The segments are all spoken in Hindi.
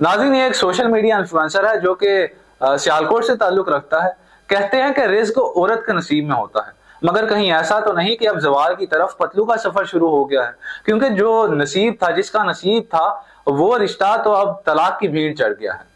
नाज़रीन, ये एक सोशल मीडिया इन्फ्लुएंसर है जो कि सियालकोट से ताल्लुक रखता है। कहते हैं कि रिज़्क औरत के नसीब में होता है, मगर कहीं ऐसा तो नहीं कि अब ज़वाल की तरफ पतलू का सफर शुरू हो गया है, क्योंकि जो नसीब था, जिसका नसीब था, वो रिश्ता तो अब तलाक की भीड़ चढ़ गया है।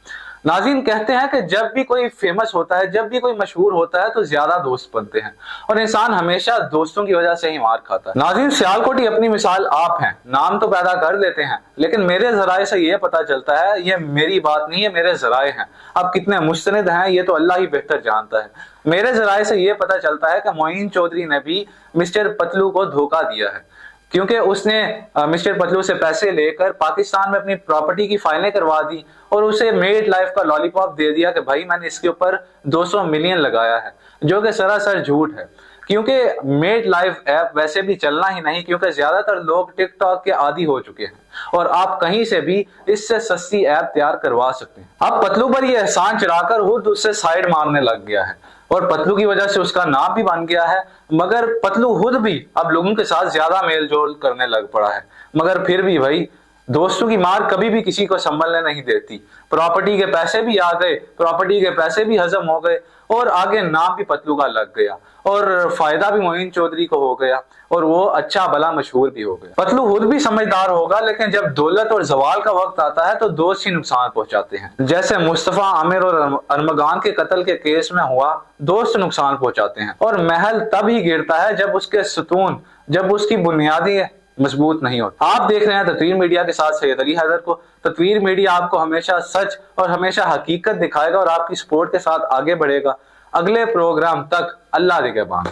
नाज़रीन, कहते हैं कि जब भी कोई फेमस होता है, जब भी कोई मशहूर होता है, तो ज्यादा दोस्त बनते हैं और इंसान हमेशा दोस्तों की वजह से ही मार खाता है। नाज़रीन, सियालकोटी अपनी मिसाल आप हैं, नाम तो पैदा कर लेते हैं, लेकिन मेरे जराए से ये पता चलता है, ये मेरी बात नहीं है, मेरे जराए हैं। अब कितने मुस्तनिद हैं ये तो अल्लाह ही बेहतर जानता है। मेरे जराए से ये पता चलता है कि मोइन चौधरी ने भी मिस्टर पतलू को धोखा दिया है, क्योंकि उसने मिस्टर पतलू से पैसे लेकर पाकिस्तान में अपनी प्रॉपर्टी की फाइलें करवा दी और उसे मेड लाइफ का लॉलीपॉप दे दिया कि भाई मैंने इसके ऊपर 200 मिलियन लगाया है, जो कि सरासर झूठ है। क्योंकि मेड लाइफ ऐप वैसे भी चलना ही नहीं, क्योंकि ज्यादातर लोग टिकटॉक के आदी हो चुके हैं और आप कहीं से भी इससे सस्ती ऐप तैयार करवा सकते हैं। अब पतलू पर यह एहसान चढ़ाकर खुद उससे साइड मारने लग गया है और पतलू की वजह से उसका नाम भी बन गया है। मगर पतलू खुद भी अब लोगों के साथ ज्यादा मेल जोल करने लग पड़ा है, मगर फिर भी भाई दोस्तों की मार कभी भी किसी को संभलने नहीं देती। प्रॉपर्टी के पैसे भी आ गए, प्रॉपर्टी के पैसे भी हजम हो गए और आगे नाम भी पतलू का लग गया और फायदा भी मोइन चौधरी को हो गया और वो अच्छा भला मशहूर भी हो गया। पतलू खुद भी समझदार होगा, लेकिन जब दौलत और जवाल का वक्त आता है तो दोस्त ही नुकसान पहुंचाते हैं। जैसे मुस्तफा, आमिर और अरमगान के कत्ल के केस में हुआ, दोस्त नुकसान पहुंचाते हैं और महल तब ही गिरता है जब उसके सतून, जब उसकी बुनियादी मजबूत नहीं होता। आप देख रहे हैं तत्वीर मीडिया के साथ सैयद अली हैदर को। तत्वीर मीडिया आपको हमेशा सच और हमेशा हकीकत दिखाएगा और आपकी सपोर्ट के साथ आगे बढ़ेगा। अगले प्रोग्राम तक अल्लाह निगहबान।